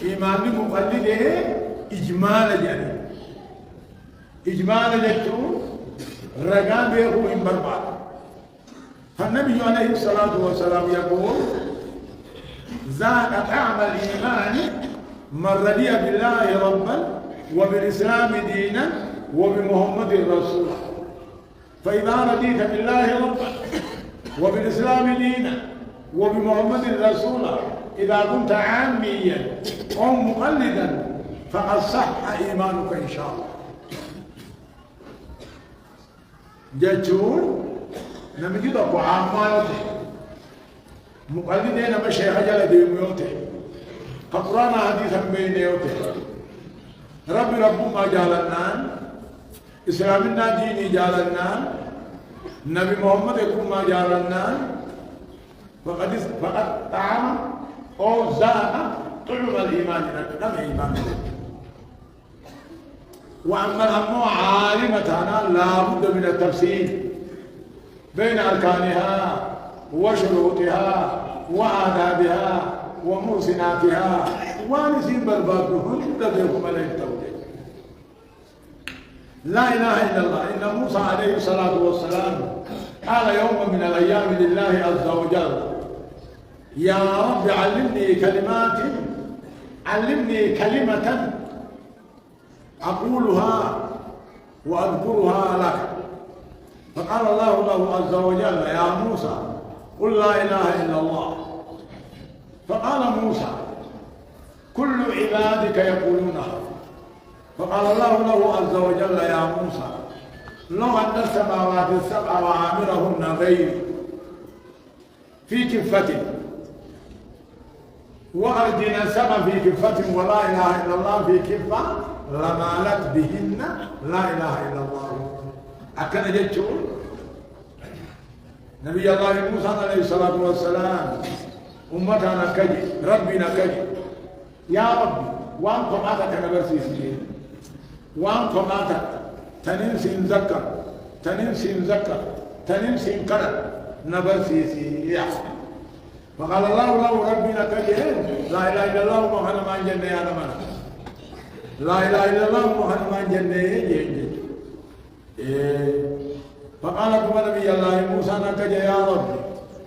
إيمان مقلده إجمال يعني إجمال جتون رقام بيقوم إن برباد فالنبي عليه الصلاة والسلام يقول ذاك طعم الإيمان من رضي بالله ربا وبالإسلام دينا وبمحمد رسولا فإذا رضيت بالله ربا وبالإسلام دينا وبمحمد رسولا إذا كنت عاميا أو مقلدا فقد صح إيمانك إن شاء الله جاتون نمجد أبو عاماته مقلدين ما شيخ جل ديميوته قرآن حديثا بينيوته رب ما جالنا إسلامنا ديني جالنا نبي محمد يكون ما جالنا فقد طعم أو زاد طعم الإيمان نعم إيمان وأما الأمر عالمتنا لا بد من التفسير بين أركانها وشروطها وآدابها ومحسناتها ونسيب بربادهن لديكم عليه التوحيد لا إله إلا الله إن موسى عليه الصلاة والسلام قال يوم من الأيام لله عز وجل يا رب علمني كلمة أقولها وأذكرها لك فقال الله له عز وجل يا موسى قل لا إله إلا الله فقال موسى كل عبادك يقولونها فقال الله له عز وجل يا موسى لو أن السماوات السبع وعامرهن غيري في كفة وأرضنا السبع في كفة ولا إله إلا الله في كفة لمالت بهن لا إله إلا الله أكن جتون نبي الله موسى عليه الصلاة والسلام أمتنا كجي ربنا كجي يا ربي وأنكم أتت نبرسيسين وأنكم أتت تنسين ذكر تنسين كرر نبرسيسين فقال الله له ربنا كجي لا إله إلا الله محمد من جنة يا نمنا لا إله إلا الله محمد من جنة فقال كما نبي الله موسى نكجي يا ربي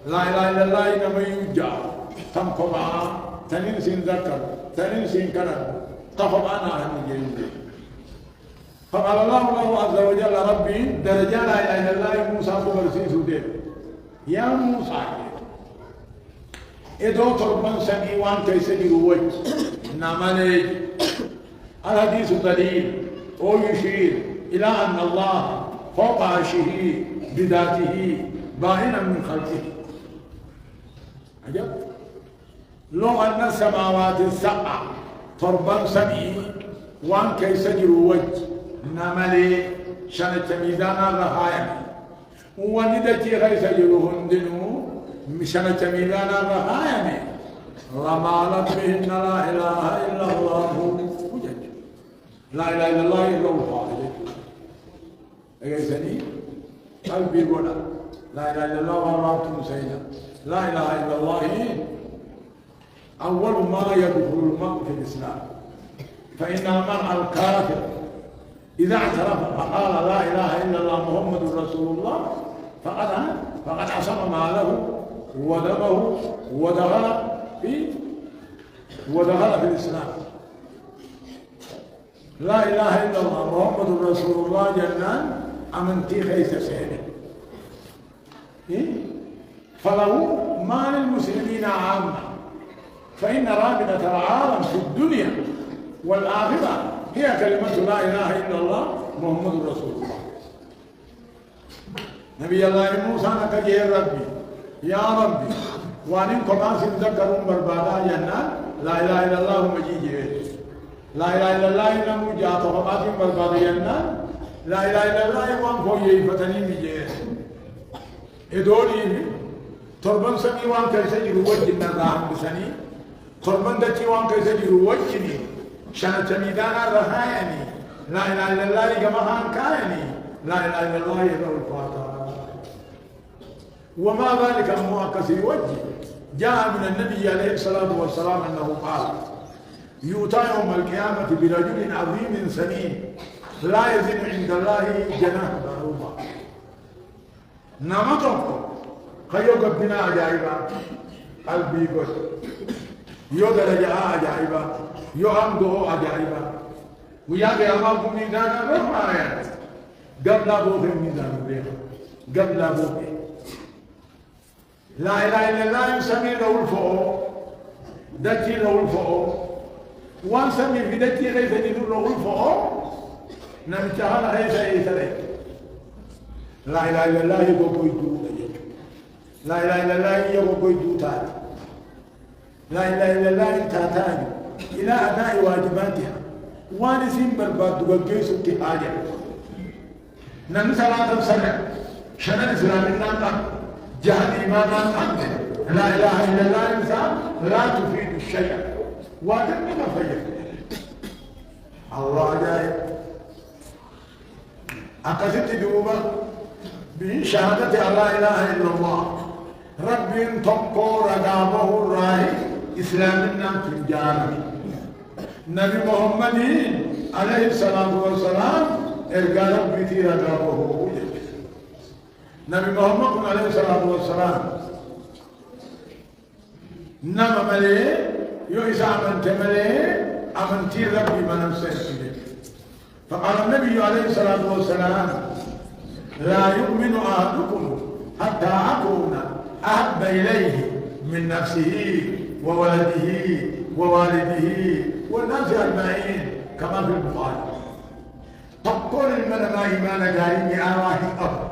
لا إله إلا الله إنما يوجع تمكما تنسين ذكر تنسين كرم تفض أنا هم جيد فقال الله له عز وجل ربي درجة لا إله إلا الله موسى فبرسي سودين يا موسى إدو تربان سميوان كيسجي وجه نعماني الحديث دليل أو يشير إلى أن الله فوق عرشه بذاته باهنا من خلقه عجب لو أن السماوات السبع تربا سمي وان كيسجر وجه نملي شنة ميزانا رهايا وندتي غيسجرهن دنو شنة ميزانا رهايا رمالت بهن لا إله إلا الله وجد لا إله إلا الله إلا الله أجلسني قلبي ولا لا إله إلا الله ورابط سيدا لا إله إلا الله أول ما يدخل المرء في الإسلام فإن المرء الكافر إذا اعترف فقال لا إله إلا الله محمد رسول الله فقد عصم ماله ودمه ودخل في الإسلام لا إله إلا الله محمد رسول الله جنان أمنتي خيس سيني فلو ما للمسلمين عامة فإن رابطة العالم في الدنيا والآخرة هي كلمة لا إله إلا الله محمد رسول الله نبي الله موسى نكجي ربي يا ربي وانكم أنسم ذكرون بربادا جنان لا إله إلا الله مجيجي لا إله إلا الله إنه جاء طبقات بربادا جنان لا إله إلا الله وان فوي فتني مجيجي إدولي تربان سني وان كيسجي وجهنا راهم بسني تربان دتي وان كيسجي وجهني شانت ميدانا رهايني لا إله إلا الله كما كايني لا إله إلا الله يدعو الفاتحة وما ذلك المؤكس وجه جاء من النبي عليه الصلاة والسلام أنه قال يؤتى يوم القيامة برجل عظيم سمين لا يزن عند الله جناح بعوضة نمطه خيو قبنا عجائبا قلبي قد يو درجة عجائبا يو أمده عجائبا ويا قيامة ميزانا رفع يعني قبل بوث الميزان بيها قبل بوث لا إله إلا الله يسمي له الفؤ دتي له الفؤ وانسمي في دتي ليس له الفؤ نمتهل هيس إيثري لا إله إلا الله يقول يدو لا إله إلا الله يقول يدو تاني لا إله إلا الله تاتاني إلى أداء واجباتها وانسين برباد وقيس اتحاجة نمي صلاة سنة شنن إسلامنا جهل إيمانا لا إله إلا الله إنسان لا تفيد الشيء وادم ما فيه الله جاي أقصد دوبا بشهادة لا إله إلا الله رب تقو رقابه الراهي إسلامنا في الجانب نبي محمد عليه الصلاة والسلام إرقى ربي في رقابه نبي محمد عليه الصلاة والسلام نما ملي يؤسى أمنت ملي أمنتي ربي ما نفسه فقال النبي عليه الصلاة والسلام لا يؤمن أحدكم حتى أكون أحب إليه من نفسه وولده ووالده والناس أجمعين كما في البخاري تقول الملك إيمان قائم آواهي أب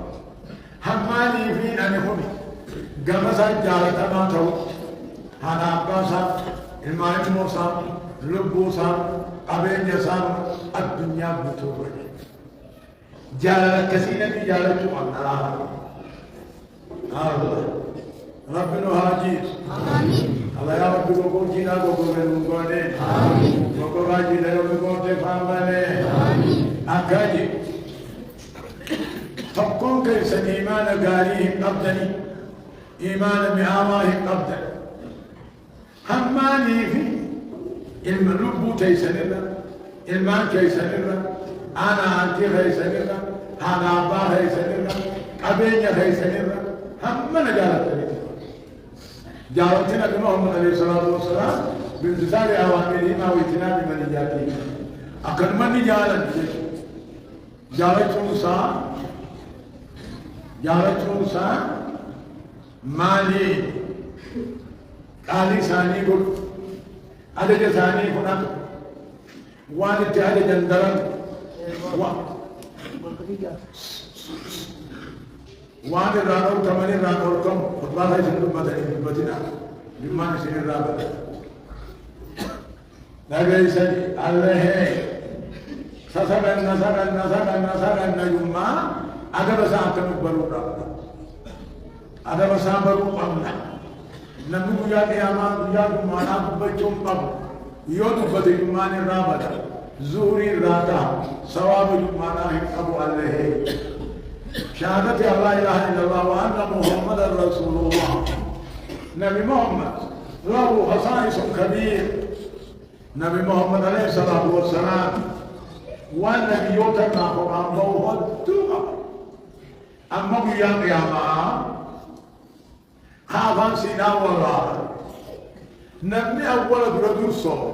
هماني في أنهم قمسا جارة ما تو هانا أباسا المائم موسى لبوسا أبين جسام الدنيا بطورة جالة كثيرة جالة الله الله ربنا هاجيس آمين الله يا رب بقول جينا بقول من قولين آمين بقول راجينا بقول تفهمني آمين أكاجي تبقون كيس إيمان قاريهم قبضني إيمان مئاماهم قبضني هماني في الملوب تيسننا المان تيسننا أنا أنتي تيسننا أنا أبا تيسننا أبيني تيسننا همنا جالتنا بمحمد عليه الصلاة والسلام بامتثال أوامرهما واجتناب منهياتهما أكن من جالت موسى مالي قالي ثاني قل أدج ثاني هناك والد جندرا وان رانو تمني رانو كم خطبة هاي سنو بدنا بما نسير رابط نجاي سني الله سسرن نجوما ada basa akan baru raba ada basa baru pamna namu ya qiyamah ya mana bachum pam yodu bade mane raba zuhri rata sawab mana hi abu allah shahadati allah ilaha illallah wa anna muhammadar rasulullah nabi muhammad lahu khasa'is kabir nabi muhammad alaihi salatu wassalam wa nabiyuka ma huwa أما بيان قيامة خافان سينا والله نبني أول بردوسو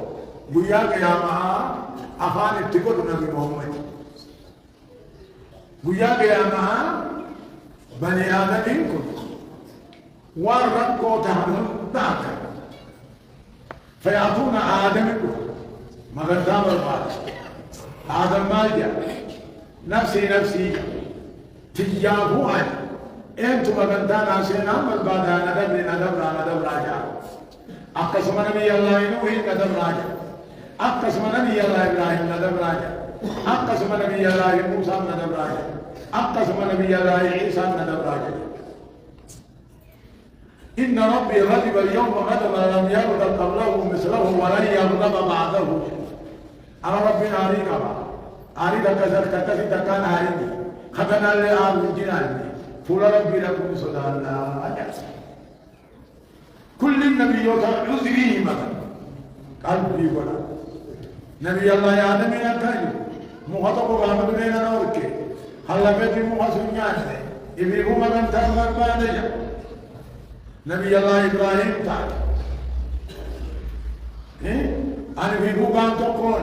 بيان قيامة أفان اتقود نبي محمد بيان قيامة بني آدم إنكم ورقوا تهدم داتا فيعطون آدم مغدام البعض آدم مالجا نفسي تجابوا عن أنتم أبنتانا سينا مالبادا ندبر راجع أقسم نبي الله نوح ندبر راجع أقسم نبي الله إبراهيم ندبر راجع أقسم نبي الله موسى ندبر راجع أقسم نبي الله عيسى ندبر راجع إن ربي غضب اليوم غضبا لم يغضب قبله مثله ولن يغضب بعده أنا ربنا أريد كذا كان أريد خدنا اللي عارف الجنان فول ربي لكم صدقنا كل النبيات عذري مثلا قلبي ولا نبي الله يا آدم يا كايو مخاطب غامد بين نورك هلا بيتي مخاصنيان إبي هما من تغمر بانجا نبي الله إبراهيم تعال أنا في بوغان تقول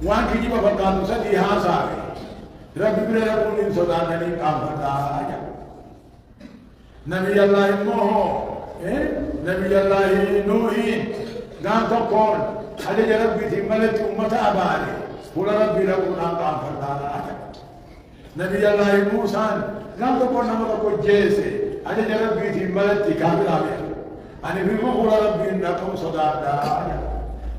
وان كجيب فقالوا سدي هاسا ربي بلا يقول إن صدانني قام فتاة نبي الله نوح نبي الله نوح قام تقول هذا ربي تملت أمة أبالي قل ربي لقول قام فتاة نبي الله موسى قام تقول نمر جيسي هذا ربي تملت كامل أبي أنا في بوغ ربي إنكم صداقا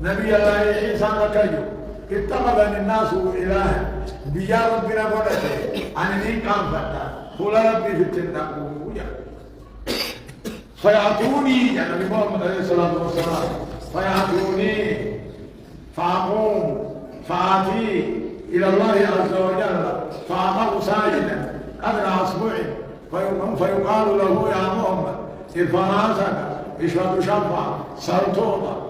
نبي الله عيسى نكيو اتخذ الناس إلها بيا ربنا بولته أنا مين كان فتا قل ربي في التنقوية فيعطوني يا نبي محمد عليه الصلاة والسلام فيعطوني فأقوم فآتي إلى الله عز وجل فأقام ساجدا قدر أصبعي فيقال له يا محمد ارفع راسك اشرب شفا سلطوطا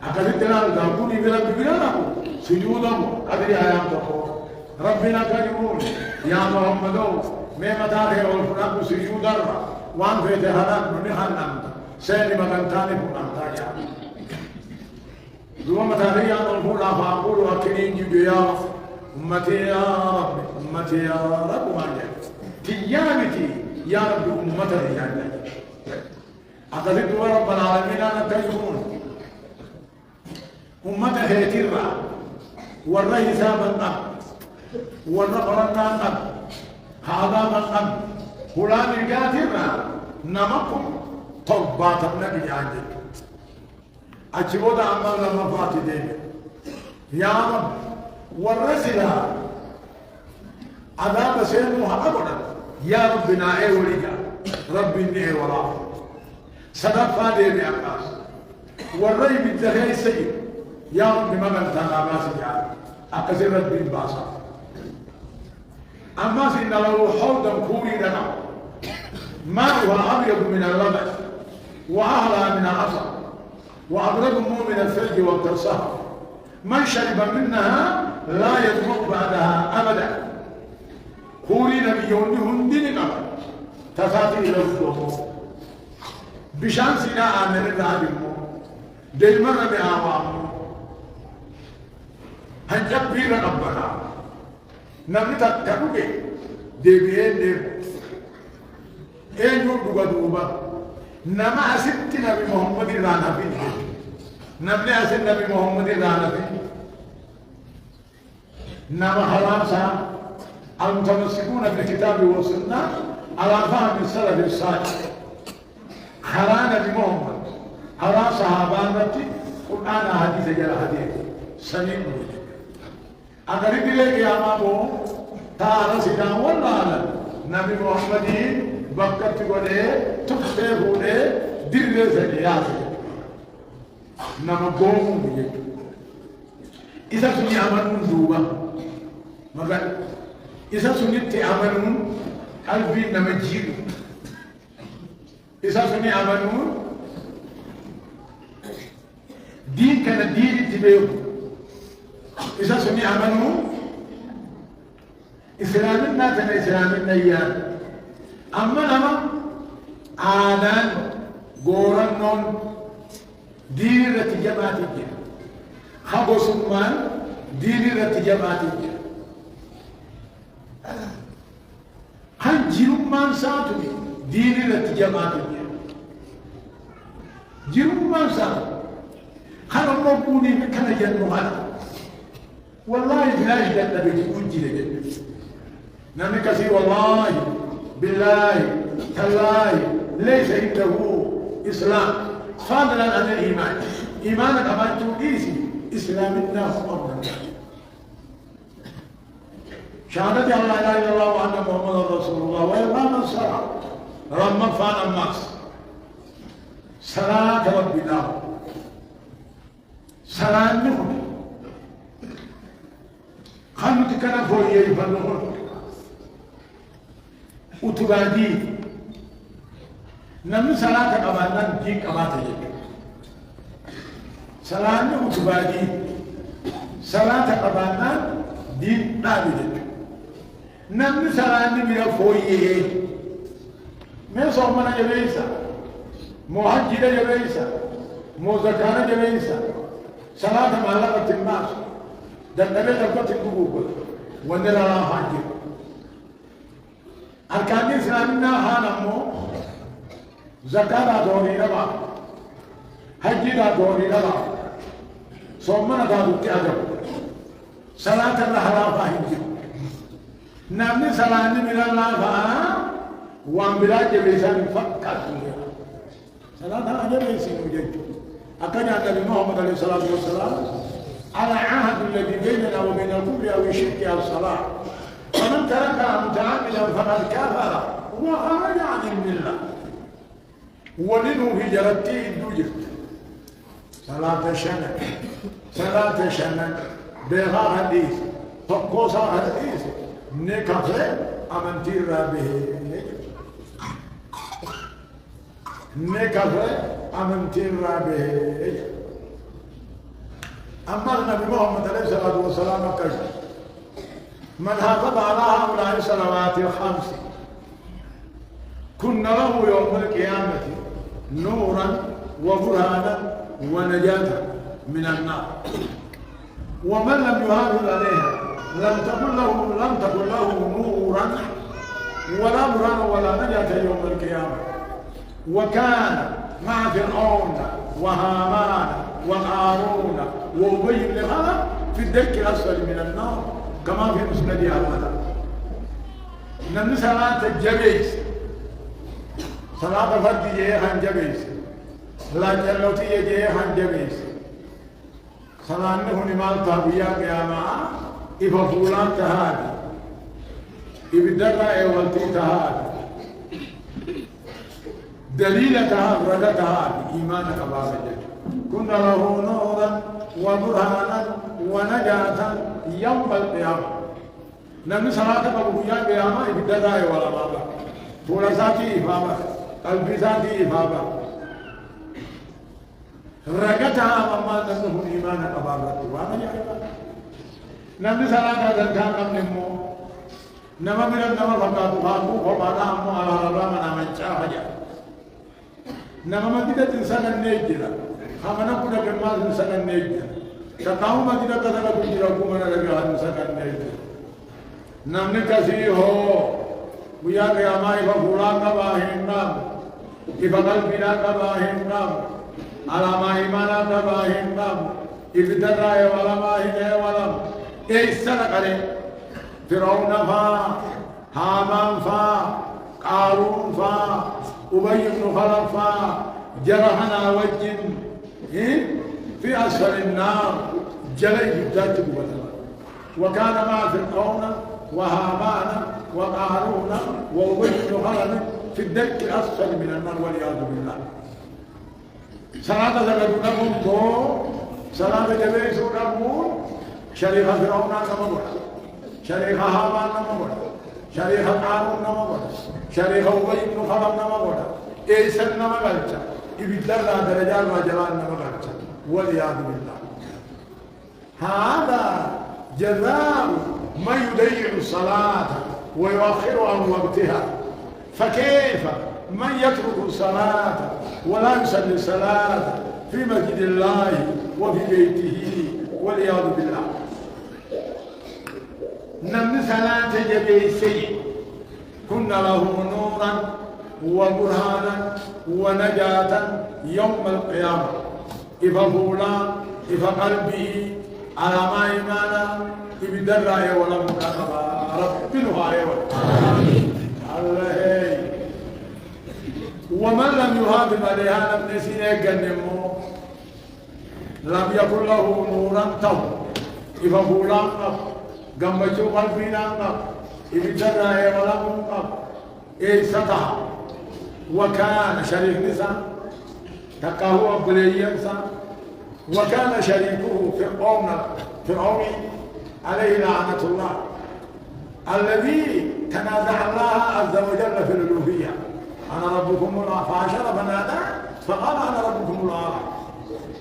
أكثر تلال دابوني بربي بلانه سجودهم قدر آيام تقول ربنا كريمون يا محمد مما تاري والفنان سجود الرا وان في تهران نحن أنت سينما كنتاني فنانتا يا دوما تاري يا محمد فأقول وكنين جبيا أمتي يا رب أمتي يا رب وانجا تيامتي يا رب أمتي يا رب أقصد رب العالمين أنا كريمون أمته هيتيرا والرئيس من أب والرقرنا أب هذا من أب فلان الكاترا نمكم طبات النبي عندك أجبود أمام لما فاتدين يا رب والرسلا عذاب سينوها أبدا يا ربنا إيه وليك ربي إيه وراه سبب فادي بأقاس والرأي بالدخيل السيد يا رب ما بنتنا ما سجعل أقصر ربي الباسا أما سيدنا لو حوضا كوري لنا ماؤها أبيض من اللبن وأهلى من العسل وأبرد من الثلج والترسها من شرب منها لا يظمأ بعدها أبدا كوري نبيون هندين أبدا تفاتي إلى الظلم بشان سينا آمن الرابي دل مرة بآوام هنجب بيرا ربنا نمي تتكوكي ديبين ديب اين يوردو دوبا نما أسبت نبي محمد رانا فيه نمي أسب نبي محمد رانا فيه نما حرامسا المتمسكون بالكتاب والسنة على فهم السلف الصالح خرانا بمحمد خرا صحابانتي قرآن حديث جل حديث سنين اگر دلے کے آمامو تارا سیدان واللہ نبی محمدین بکت گولے تفتے بولے دل دے سکے یاسے نما گوموں بگے اسا سنی آمنون دوبا مگر اسا سنی تی آمنون قلبی نما جیلو اسا سني آمنون دين كان دين اتباعه اسا سني آمنون إسلامنا كان إسلامنا إياه أما نما آدان غورنون دين رتجماتي خبو سمان دين رتجماتي هل جيومان ساتوي دين رتجماتي جيومان ساتوي خلو مبوني بكنا جنو هذا والله لا يجد بجيبون جيلة نمي كثير والله بالله تالله ليس عنده إسلام فضلا عن الإيمان إيمانك أمان تقيسي إسلام الناس أمنا شهادة الله لا إله إلا الله وأن محمد رسول الله وإقام الصلاة رمى فان الناس صلاة ربنا صلاة نحن خلوا تكنا فوقيه يفنون utubadi namni salata qabaannan diin qabaata jedhe salaanni utubadi صلاة قبانا دين نابدك نمني صلاة من فويه من صومنا جبيسا مو حج جبيسا مو زكاة جبيسا صلاة معلقة الناس دندبه دبت الجبوب ونلا حج أركان إسلامنا هانمو زكاة دوري ربا حج دوري ربا صومنا دادوتي أدب صلاة الرحلة فاهمك نامني صلاة من الله فاها وان بلا جبيسان فقط صلاة جبيسان وجد أكاد النبي محمد عليه الصلاة والسلام على عهد الذي بيننا وبين الكفر أو الشرك أو الصلاة فمن تركها متعمدا فقد كفر وخرج عن الملة ولنه هجرته الدجر صلاة شنك بغا حديث فقوصا حديث نكفر أمنتير به نكفر أمنتير به أما النبي محمد عليه الصلاة والسلام كشف من حافظ على هؤلاء الصلوات الخمس كن له يوم القيامة نورا وبرهانا ونجاة من النار ومن لم يحافظ عليها لم تكن له نورا ولا برهانا ولا نجاة يوم القيامة وكان مع فرعون وهامان وقارون وأبي بن خلف في الدرك الأسفل من النار كما في مسند أحمد نمني صلاة الجبيس صلاة فرد جيهان جبيس لا جلوتي جيهان جبيس صلاة نهني مال تابيا قياما إفا فولان تهادي إبدالله إيوالتي تهادي دليل تهاد رجا تهادي إيمانك باب الجد كن له نورا وبرهانا ونجاة يوم القيامة نمني صلاة قبويا قياما إبدالله ولا بابا فولا ذاتي إفابة قلبي ذاتي إفابة رجتها مما تنه إيمانك باب الجد وانا جاء نمني صلاة ذنكان نمنمو نما من النما فقاتوا فاقوا فبانا أمو على ربنا من شاهجا نما مدينة إنسان النيجرة خمنا كنا كمال إنسان النيجرة تقاو مدينة تدرى كنجرة كمنا لقاها إنسان النيجرة نمني كسي هو ويا قياما إفا فولان كباهن نام إفا قلبنا كباهن نام على ما إيمانا كباهن نام إفتراء ولا ما هنا ولا إيه السنة قريب فرعون فا هامان فا قارون فا أبي بن خلف فا جرحنا وجن في أسفل النار جلي جدات وكان مع فرعون وهامان وقارون وأبي بن خلف في الدك الأسفل من النار والعياذ بالله صلاة زغدونهم تو صلاة جبيسونهم شريف فرعون كما شريخ هامان نمبر شريخ قارون نمبر شريخ أبي بن خلف نمبر إيسن نمبر إبتدار درجات وجلال نمبر والعياذ بالله هذا جزاء من يضيع الصلاة ويؤخر عن وقتها فكيف من يترك الصلاة ولا يصلي الصلاة في مسجد الله وفي بيته والعياذ بالله نمني صلاة جبيسي كن له نورا وبرهانا ونجاة يوم القيامة إفا فولا إفا قلبه على ما إيمانا إبدالله ولا مكاتبا رب نهاية الله ومن لم يهاجم عليها لم نسيني جنمو لم يكن له نورا تو إفا فولا gammachuun qalbiidhaan qaba ibiddarraa eebalamuun qaba eessa taha wakaana shariikni isaa takkaahu obboleeyyan isaa wakaana shariikuhu fir'auni عليه لعنة الله الذي تنازع الله عز وجل في الألوهية أنا ربكم الله فعشر فنادى فقال أنا ربكم الله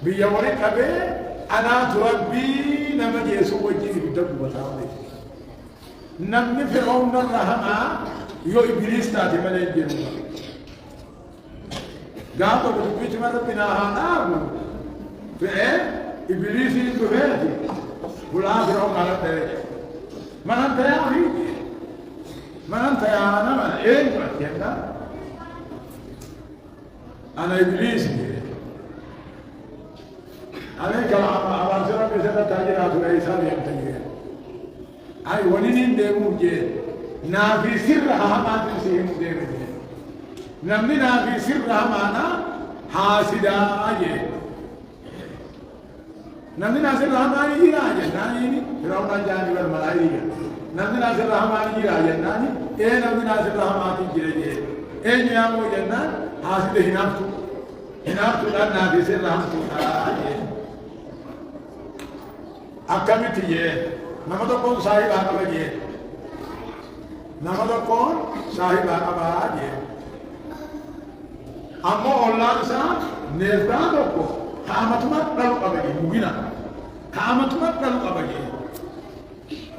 بيوريك به أنا تربي نما يسوع وجهي بدك وتعالى نمني فرعون الرحمة يو إبليس تاتي من الجنة قالوا بتبيت من ربنا هذا فإيه إبليس يدوهاتي ولا فرعون على الدرجة من أنت يا أخي من أنت يا أنا من إيه أنا إبليس عليك على سرعة بسنة تاجرات الإيسان يمتنين أي ونين ديمو جيد نافي سرها ما تنسيهم ديمو جيد نمني نافي سرها معنا حاسدا جيد نمني نافي سرها ما نجيرا جيد ناني فرعون جاني والملائكة نمني نافي سرها ما نجيرا جيد ناني إيه نمني نافي سرها ما تنجيرا جيد إيه نيامو جنان حاسدا هنافتو لأن نافي سرها ما جيد أكمل تيه نما تكون صاحب أكبر جيه نما تكون صاحب أكبر جيه أما الله سا نزدان تكو كامتما تلو أبجي مبينا كامتما تلو أبجي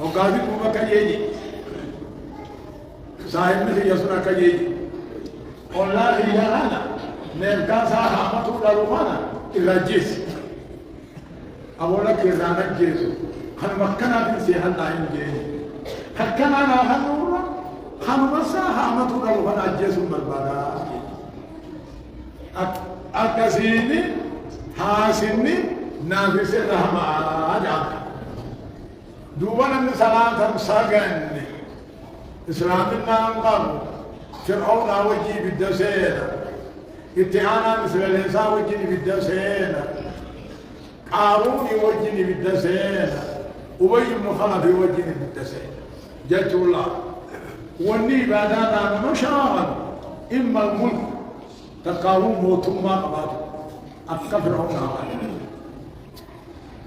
وقاضي كوبا كجيجي صاحب مثل يسوع كجيجي الله يرانا نزدان سا كامتما تلو مانا إلا جيس أولا كيزانا جيسو خن مكنا في سيحل لاين جيني هكنا نا هنورا خن مسا حامتو دلو خن جيسو مربادا أكسيني حاسيني نافس الرحمة جاك دوبنا من صلاة ساقني إسلام النام قام فرعون وجي بالدسين اتعانا مثل الإنسان وجي بالدسين قارون يوجني بالدسين أبي بن خلف يوجني بالدسين جدت الله واني بعدنا مشاغل إما الملك تقارون موتما قبض أكفر هنا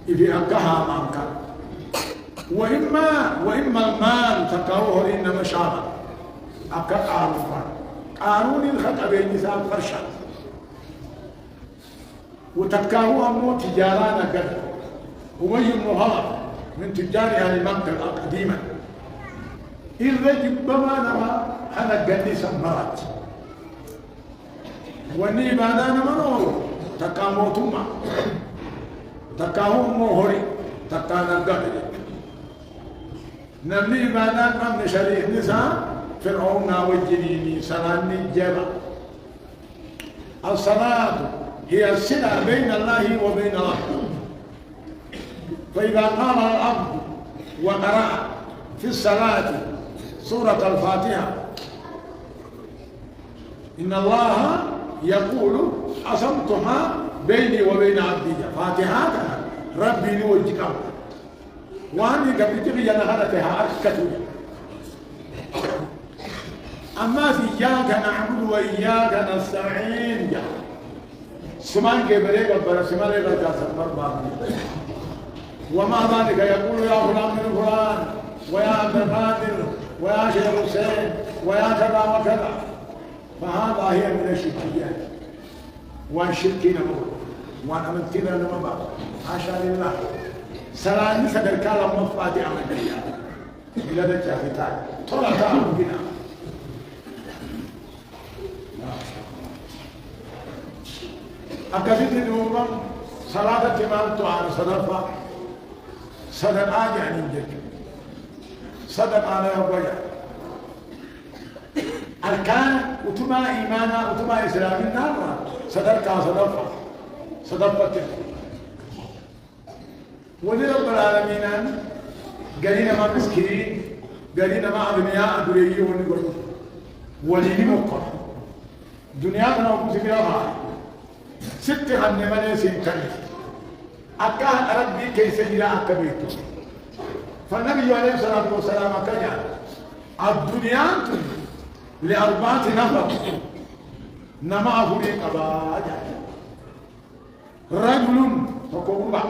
إذا أكها مانك وإما المال تقاروه إن مشاغل أكفر قارون الخط بين نساء فرشا وتكاهو أمو تجارانا قد أبي بن خلف من تجار أهل مكة قديما إذا جبما نما أنا قد سمرت وني بعدنا منور تكامو توما تكاهو أمو هوري تكانا قد نمني بعدنا من شريك نساء فرعون وجنيني سلامني جبا الصلاة هي الصلة بين الله وبين العبد فإذا قال العبد وقرأ في الصلاة سورة الفاتحة إن الله يقول أصمتها بيني وبين عبدي فاتحاتها ربي نوجك وأني قبل تغي نهارتها أركتها أما إياك نعبد وإياك نستعين سمان کے بڑے بڑا سمان لے کر سفر بات وما ذلك يقول يا فلان من فلان ويا عبد القادر ويا شيخ حسين ويا كذا وكذا فهذا هي من الشركيات والشركين نقول وانا من كذا لما بعد حاشا لله سلام سدر كلام مفاتيح عمليه الى ذلك في تعالى طلع تعالوا بنا أكثر دوما صلاة الإمام تعالى صدفة صدق آجع نجد صدق على وجه أركان وتما إيمانا وتما إسلامنا صدق صدفة صدفة ولرب العالمين قالين ما مسكين قالين ما أغنياء دريي ونقول وليني مقر دنيانا وكنت بها ست هنمني سنتني أكان ربي كيف يرى أكبيته فالنبي عليه الصلاة والسلام كان الدنيا لأربعة نفر نما فريق أباجا رجل فكوبا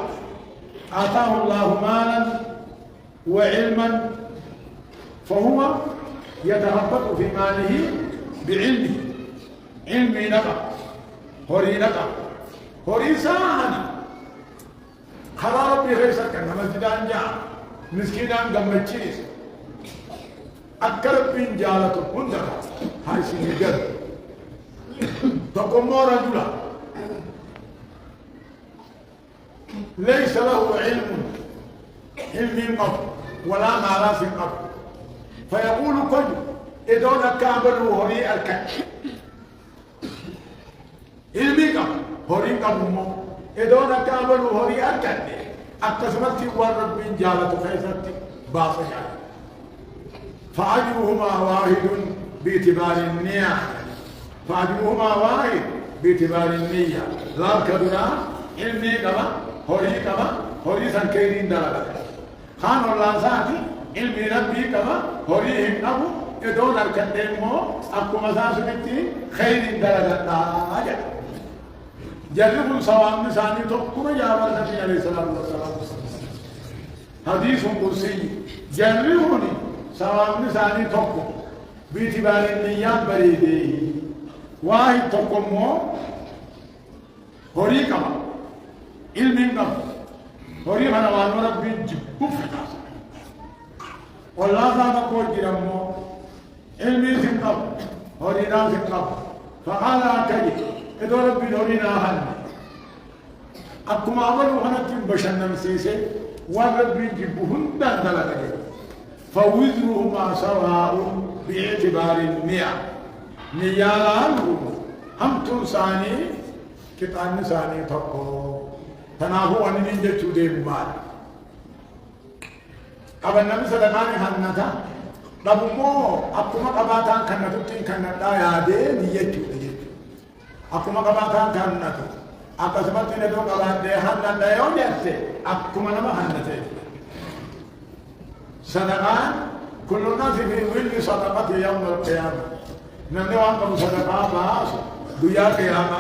آتاه الله مالا وعلما فهو يتربط في ماله بعلمه علمي نقع هوري نقع هوري ساهنا خلا ربي خيسك أنا مسجدان جاء مسكينان قمتشيس أكرب بين جالته كندك هاي سنجد تقوم رجلا ليس له علم قط ولا معرفة قط فيقول كل إدون كابل وهري الكل علمي قط هري قبمو إدون كابل وهري الكل أكتسمت ورب من جالة خيست باصي فأجرهما واحد باعتبار النية فأجرهما واحد باعتبار النية لا كبرى علمي كما هري سنكيرين درجة خان الله ساتي علمي ربي كما هريهم أبو إدون الكدمو أكو مساسمتي خير درجة أجل جربوا سوام نساني تقوم جابر النبي عليه الصلاة والسلام حديث قدسي جربوني سوام نساني تقوم باعتبار النيات بريده واحد تقومو هري كما علمي كما هري منوان ربي جبوف والله ذا بقول جرمو علمي سنقب هرينا سنقب فقال أكيد إذا ربي هرينا هن أكما عملوا هنتم بشنم سيسي وربي جبوهن دلدلدل فوزرهما سواء باعتبار النية نيالانهم هم تنساني كتان نساني تقو تناهو أن ننجد تدين مال قبل نبي صدقاني هنتا ربما أكما قباتان كنتوتين كنتا يادي نيجو أكما قباتان كنتو أكسمت ندو قباتي هنتا يوم يأتي أكما نما هنتا صدقان كل الناس في ظل صدقة يوم القيامة نمني وانكم صدقاء باس دويا قيامة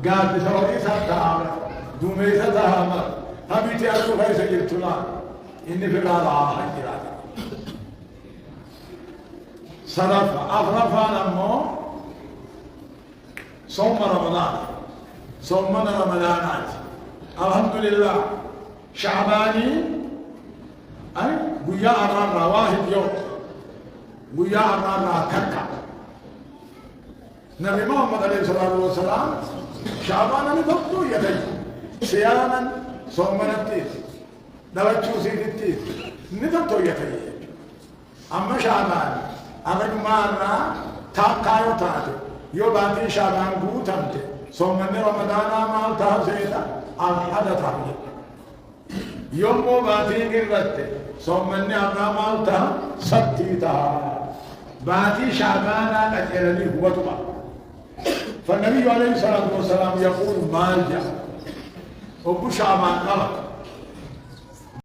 قاد بسوري ساتها دومي ساتها هبيتي أرسو خيس جلتنا إني في الغالة حجرات صرف أغرفا نمو صوم رمضان صومنا رمضانات الحمد لله شعباني أي قيا أرارا واحد يوم قيا أرارا تكا نبي محمد عليه الصلاة والسلام شعبانا نفقدو يدي صياما صومنا التيس دلتشو سيد التيس نفقدو يدي أما شعبان أمن مارا تاكايو تاتي يو باتي شعبان قوتمتي صومنا رمضانا مال تاسيدا الحدث عمي يوم باتي قربت صومني أبنا مالتا ستيتا باتي شعبانا أجلني هو تبا فالنبي عليه الصلاة والسلام يقول مالجا أبو شعبان غلط